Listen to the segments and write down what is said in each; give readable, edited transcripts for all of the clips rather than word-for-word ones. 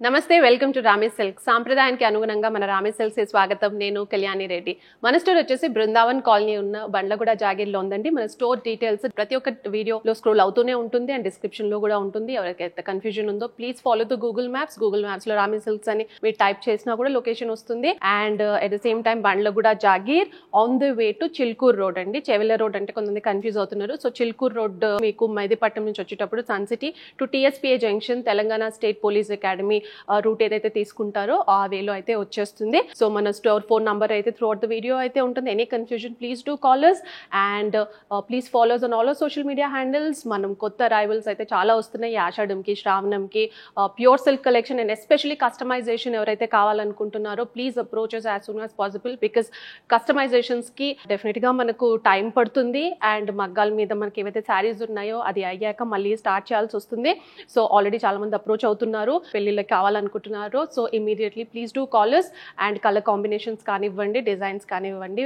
నమస్తే, welcome to Ramesh silk. సాంప్రదాయానికి అనుగుణంగా మన రామేష్ సిల్క్స్ స్వాగతం. నేను కళ్యాణి రెడ్డి. మన స్టోర్ వచ్చేసి బృందావన్ కాలనీ ఉన్న బండ్లగూడ జాగీర్లో ఉందండి. మన స్టోర్ డీటెయిల్స్ ప్రతి ఒక్క వీడియోలో స్క్రోల్ అవుతూనే ఉంటుంది అండ్ డిస్క్రిప్షన్ లో కూడా ఉంటుంది. ఎవరికైతే కన్ఫ్యూజన్ ఉందో please follow the Google maps. Google maps లో రామేష్ సిల్క్స్ అని మీరు టైప్ చేసినా కూడా లొకేషన్ వస్తుంది. And at the same time Bandlaguda jagir on the way to Chilkur road అండి. చెవెల రోడ్ అంటే కొంతమంది కన్ఫ్యూజ్ అవుతున్నారు. సో చిల్కూర్ రోడ్ మీకు మైదీపట్నం నుంచి వచ్చేటప్పుడు Sun City to TSPA junction Telangana state police academy route ఏదైతే తీసుకుంటారో ఆ వేలో అయితే వచ్చేస్తుంది. సో మన స్టోర్ ఫోన్ నంబర్ అయితే త్రూ అవుట్ ద వీడియో అయితే ఉంటుంది. Any confusion please do call us and please follows on all social media handles. మనం కొత్త అరైవల్స్ అయితే చాలా వస్తున్నాయి. ఆషాఢంకి, శ్రావణంకి pure silk collection and especially customization ఎవరైతే కావాలనుకుంటున్నారో please approaches as soon as possible. Because కస్టమైజేషన్స్కి డెఫినెట్గా మనకు టైం పడుతుంది అండ్ మగ్గాల మీద మనకి ఏవైతే శారీస్ ఉన్నాయో అది అయ్యాక మళ్ళీ స్టార్ట్ చేయాల్సి వస్తుంది. సో ఆల్రెడీ చాలా మంది అప్రోచ్ అవుతున్నారు, పెళ్ళిళ్ళకి కావాలనుకుంటున్నారు. So immediately please do call us and colour combinations కానివ్వండి, డిజైన్స్ కానివ్వండి,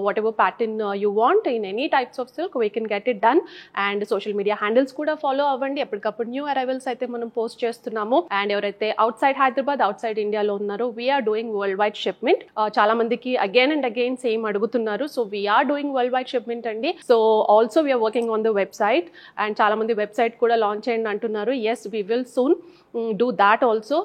whatever pattern you want in any types of silk we can get it done. And social media handles కూడా follow అవ్వండి. ఎప్పటికప్పుడు new arrivals అయితే మనం post చేస్తున్నాము. And ఎవరైతే outside Hyderabad, outside ఇండియాలో ఉన్నారో we're doing worldwide shipment. చాలా మందికి అగైన్ అండ్ అగైన్ సేమ్ అడుగుతున్నారు. So we're doing worldwide shipment అండి. So also we're working on the website and చాలా మంది వెబ్సైట్ కూడా లాంచ్ చేయండి అంటున్నారు. Yes, we will soon do that also.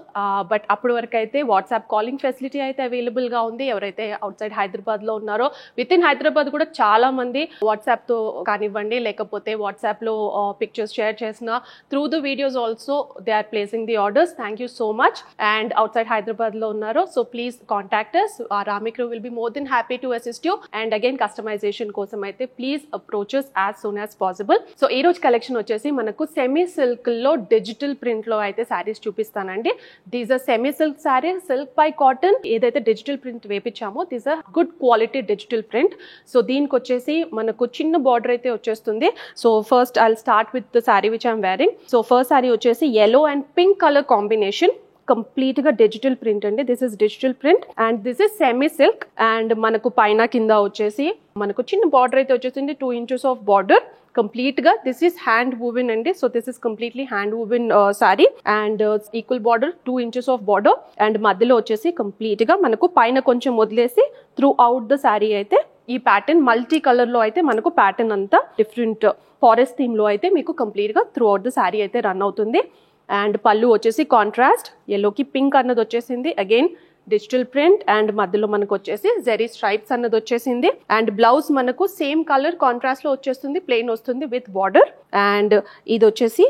But అప్పటి వరకు అయితే వాట్సాప్ కాలింగ్ ఫెసిలిటీ అయితే అవైలబుల్గా ఉంది. ఎవరైతే అవుట్ సైడ్ హైదరాబాద్లో ఉన్నారో, విత్ ఇన్ హైదరాబాద్ కూడా చాలా మంది వాట్సాప్తో కానివ్వండి లేకపోతే వాట్సాప్లో పిక్చర్స్ షేర్ చేసిన through the videos also they are placing the orders. Thank you so much. And outside హైదరాబాద్లో ఉన్నారో so please contact us. Rami crew will be more than happy to assist you. And again customization కోసం అయితే please approaches as soon as possible. So ఈ రోజు collection వచ్చేసి మనకు semi సిల్క్లో digital ప్రింట్లో అయితే శారీస్ చూపిస్తానండి. These are semi silk sari, silk by cotton. ఏదైతే డిజిటల్ ప్రింట్ వేపించామో these are good quality digital print. So దీనికి వచ్చేసి మనకు చిన్న బార్డర్ అయితే వచ్చేస్తుంది. So first I will start with the sari which I'm wearing. So first sari వచ్చేసి yellow and pink colour combination, complete గా డిజిటల్ ప్రింట్ అండి. This is digital print and this is semi silk. And మనకు పైన కింద వచ్చేసి మనకు చిన్న బార్డర్ అయితే వచ్చేసింది, 2 inches ఆఫ్ బార్డర్ కంప్లీట్ గా. దిస్ ఇస్ హ్యాండ్ వూవెన్ అండి. So this is completely hand woven sorry and equal border, 2 inches of border. And మధ్యలో వచ్చేసి కంప్లీట్ గా మనకు పైన కొంచెం వదిలేసి త్రూ అవుట్ ద సారీ అయితే ఈ ప్యాటర్న్ మల్టీ కలర్ లో అయితే మనకు ప్యాటర్న్ అంతా డిఫరెంట్ ఫారెస్ట్ థీమ్ లో అయితే మీకు కంప్లీట్ గా త్రూ అవుట్ ద సారీ అయితే రన్ అవుతుంది. అండ్ పళ్ళు వచ్చేసి కాంట్రాస్ట్ ఎల్లోకి పింక్ అన్నది వచ్చేసింది, అగైన్ డిజిటల్ ప్రింట్ అండ్ మధ్యలో మనకు వచ్చేసి జెరీ స్ట్రైప్స్ అన్నది వచ్చేసింది. అండ్ బ్లౌజ్ మనకు సేమ్ కలర్ కాంట్రాస్ట్ లో వచ్చేస్తుంది, ప్లెయిన్ వస్తుంది విత్ బార్డర్. అండ్ ఇది వచ్చేసి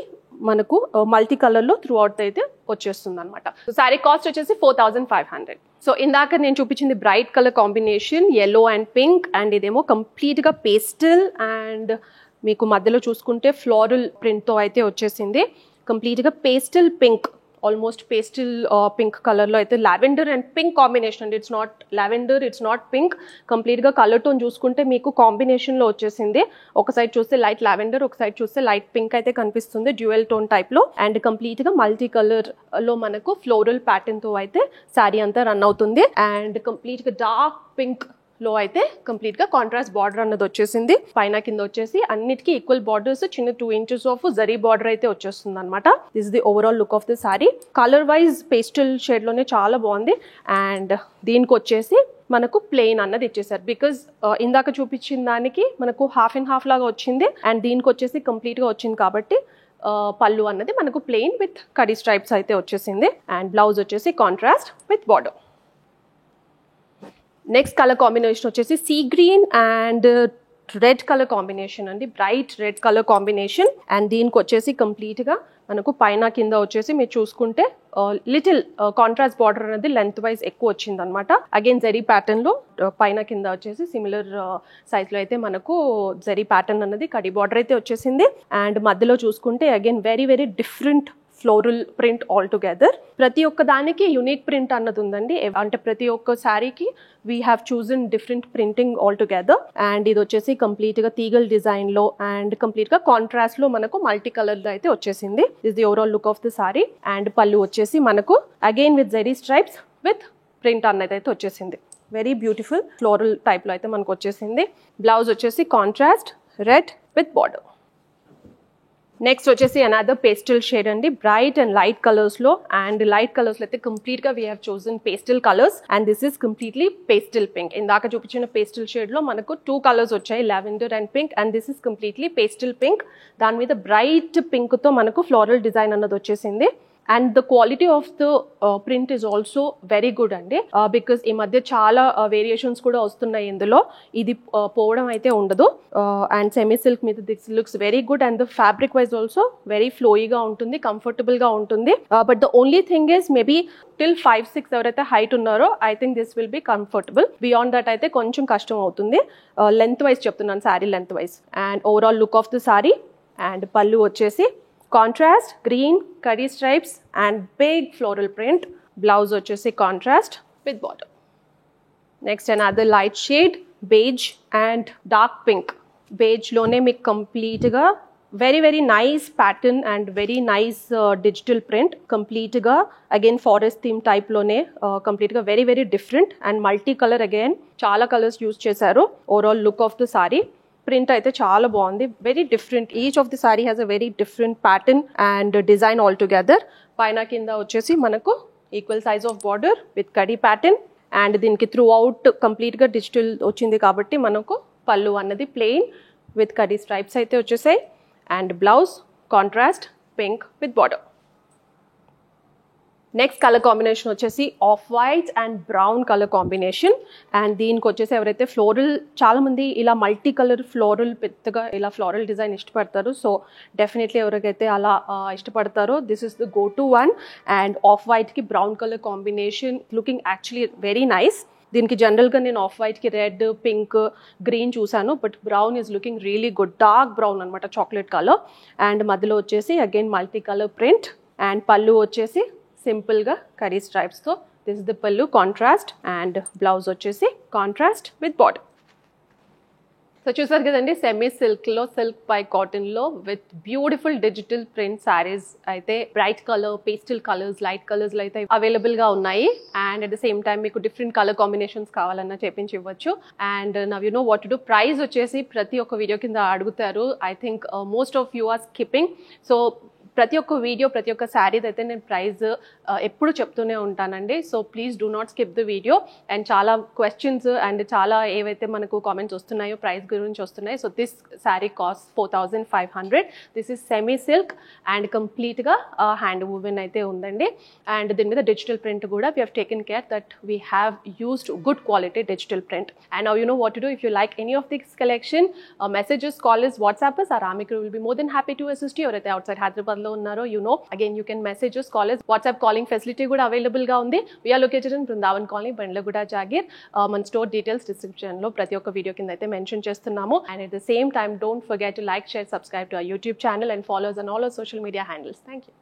మనకు మల్టీ కలర్ లో త్రూ అవుట్ అయితే వచ్చేస్తుంది అనమాట. సారీ కాస్ట్ వచ్చేసి 4500. సో ఇందాక నేను చూపించింది bright colour combination yellow and pink and ఇదేమో కంప్లీట్ గా పేస్టల్ అండ్ మీకు మధ్యలో చూసుకుంటే ఫ్లోరల్ ప్రింట్ తో అయితే వచ్చేసింది. కంప్లీట్ గా pastel pink, almost pastel pink colour లో అయితే లావెండర్ అండ్ పింక్ కాంబినేషన్ అండి. It's not lavender, it's not pink. Complete గా కలర్ టోన్ చూసుకుంటే మీకు కాంబినేషన్ లో వచ్చేసింది. ఒక సైడ్ చూస్తే లైట్ లావెండర్, ఒక సైడ్ చూస్తే లైట్ పింక్ అయితే కనిపిస్తుంది, డ్యూయల్ టోన్ టైప్ లో. అండ్ కంప్లీట్ గా మల్టీ కలర్ లో మనకు ఫ్లోరల్ ప్యాటర్న్ తో అయితే శారీ అంతా రన్ అవుతుంది. అండ్ కంప్లీట్ గా డార్క్ పింక్ లో అయితే కంప్లీట్ గా కాంట్రాస్ట్ బార్డర్ అన్నది వచ్చేసింది. పైన కింద వచ్చేసి అన్నిటికీ ఈక్వల్ బార్డర్స్, చిన్న 2 inches ఆఫ్ జరీ బార్డర్ అయితే వచ్చేస్తుంది అనమాట. This is the overall look of the sorry. Colour wise pastel shade లోనే చాలా బాగుంది. అండ్ దీనికి వచ్చేసి మనకు ప్లెయిన్ అన్నది ఇచ్చేసారు. బికాజ్ ఇందాక చూపించిన దానికి మనకు హాఫ్ అండ్ హాఫ్ లాగా వచ్చింది అండ్ దీనికి వచ్చేసి కంప్లీట్ గా వచ్చింది కాబట్టి పళ్ళు అన్నది మనకు ప్లెయిన్ విత్ కడీ స్ట్రైప్స్ అయితే వచ్చేసింది. అండ్ బ్లౌజ్ వచ్చేసి contrast with border. Next colour combination వచ్చేసి sea green and red colour combination అండి, bright red colour combination. And దీనికి వచ్చేసి కంప్లీట్ గా మనకు పైన కింద వచ్చేసి మీరు చూసుకుంటే లిటిల్ కాంట్రాస్ట్ బార్డర్ అనేది లెంత్ వైజ్ ఎక్కువ వచ్చింది అనమాట. అగైన్ జరీ ప్యాటర్న్ లో పైన కింద వచ్చేసి సిమిలర్ సైజ్ లో అయితే మనకు జరీ ప్యాటర్న్ అనేది కడి బార్డర్ అయితే వచ్చేసింది. అండ్ మధ్యలో చూసుకుంటే again very very different floral print all together. ప్రతి ఒక్క దానికి యూనిక్ ప్రింట్ అన్నది ఉందండి. అంటే ప్రతి ఒక్క శారీకి we have chosen different printing all together. And ఇది వచ్చేసి కంప్లీట్ గా తీగల్ డిజైన్ లో అండ్ కంప్లీట్ గా కాంట్రాస్ట్ లో మనకు మల్టీ కలర్ లో అయితే వచ్చేసింది. This the overall look of the sari. And పళ్ళు వచ్చేసి మనకు again with zari stripes with print అన్నది అయితే వచ్చేసింది. వెరీ బ్యూటిఫుల్ ఫ్లోరల్ టైప్ లో అయితే మనకు వచ్చేసింది. బ్లౌజ్ వచ్చేసి contrast red with border. Next వచ్చేసి అనదర్ పేస్టల్ షేడ్ అండి, బ్రైట్ అండ్ లైట్ కలర్స్ లో. అండ్ లైట్ కలర్స్ లో అయితే కంప్లీట్ గా we have chosen pastel colours and this is completely pastel pink. ఇందాక చూపించిన పేస్టల్ షేడ్ లో మనకు 2 కలర్స్ వచ్చాయి, lavender and pink, and this is completely pastel pink. దాని మీద బ్రైట్ పింక్ తో మనకు ఫ్లోరల్ డిజైన్ అన్నది వచ్చేసింది. And the quality of the print is also very good అండి, బికాస్ ఈ మధ్య చాలా వేరియేషన్స్ కూడా వస్తున్నాయి ఇందులో, ఇది పోవడం అయితే ఉండదు. అండ్ సెమీ సిల్క్ మీద this looks very good and the fabric wise also very ఫ్లోయిగా ఉంటుంది, కంఫర్టబుల్ గా ఉంటుంది. But the only thing is maybe till 5'6" ఎవరైతే హైట్ ఉన్నారో I think this will be comfortable. Beyond that అయితే కొంచెం కష్టం అవుతుంది. లెంత్ వైజ్ చెప్తున్నాను, sari length wise. And overall look of the sari. And పళ్ళు వచ్చేసి కాంట్రాస్ట్ గ్రీన్ కడీ stripes and big floral print. Blouse వచ్చేసి contrast with bottom. Next another light shade beige and dark pink. Beige లోనే మీకు కంప్లీట్ గా very very nice pattern and very nice digital print. Complete గా again forest theme type లోనే complete గా very very different and multi colour, again చాలా colours use చేశారు. Overall look of the sorry. Print అయితే చాలా బాగుంది, very different. Each of the sorry has a very different pattern and design all together. పైన కింద వచ్చేసి మనకు equal size of border with khadi pattern. And దీనికి త్రూ అవుట్ కంప్లీట్ గా digital వచ్చింది కాబట్టి మనకు పళ్ళు అన్నది ప్లెయిన్ విత్ కడీ స్ట్రైప్స్ అయితే వచ్చేసాయి. And blouse contrast pink with border. Next colour combination వచ్చేసి off white and brown colour combination. And దీనికి వచ్చేసి ఎవరైతే ఫ్లోరల్, చాలా మంది ఇలా మల్టీ కలర్ ఫ్లోరల్, పెద్దగా ఇలా ఫ్లోరల్ డిజైన్ ఇష్టపడతారు. సో డెఫినెట్లీ ఎవరికైతే అలా ఇష్టపడతారో this is the go to one. And off వైట్కి brown colour combination looking actually very nice. దీనికి జనరల్గా నేను ఆఫ్ వైట్కి రెడ్ పింక్ గ్రీన్ చూసాను, but brown is looking really good. Dark brown అనమాట, చాక్లెట్ కలర్. అండ్ మధ్యలో వచ్చేసి again multi colour print. And పళ్ళు వచ్చేసి సింపుల్ గా కడీ స్ట్రైప్స్ తో. దిస్ ఇస్ ద పళ్ళు కాంట్రాస్ట్ అండ్ బ్లౌజ్ వచ్చేసి కాంట్రాస్ట్ విత్ బార్డర్. సో చూసారు కదండి, సెమీ సిల్క్ లో, సిల్క్ బై కాటన్ లో with beautiful digital print saris అయితే bright colour, pastel colours, light colours లో అయితే అవైలబుల్ గా ఉన్నాయి. And at the same time మీకు డిఫరెంట్ కలర్ కాంబినేషన్స్ కావాలన్నా చేపించి ఇవ్వచ్చు. And now you know what to do. Price వచ్చేసి ప్రతి ఒక్క వీడియో కింద అడుగుతారు. I think most of you are skipping. So ప్రతి ఒక్క వీడియో, ప్రతి ఒక్క శారీది అయితే నేను ప్రైస్ ఎప్పుడు చెప్తూనే ఉంటానండి. So please do not skip the video. And చాలా క్వశ్చన్స్ అండ్ చాలా ఏవైతే మనకు కామెంట్స్ వస్తున్నాయో ప్రైస్ గురించి వస్తున్నాయి. So this sari cost 4,500. This is semi silk and కంప్లీట్గా హ్యాండ్ వూవెన్ అయితే ఉందండి. అండ్ దీని మీద డిజిటల్ ప్రింట్ కూడా we have taken care that we have used good quality digital print. And now you know what to do. If you like any of this collection, messages, calls, WhatsApp us. Our Ramikru will be more than happy to assist you. ఎవరైతే outside Hyderabad లో ఉన్నారో, you know, again you can message us, call us. WhatsApp calling facility కూడా available గా ఉంది. We are located in Brindavan Colony, Bandlaguda, jagir. మన store details description లో ప్రతి ఒక్క వీడియో కింద అయితే మెన్షన్ చేస్తున్నాము. And at the same time, don't forget to like, share, subscribe to our YouTube channel and follow us on all our social media handles. Thank you.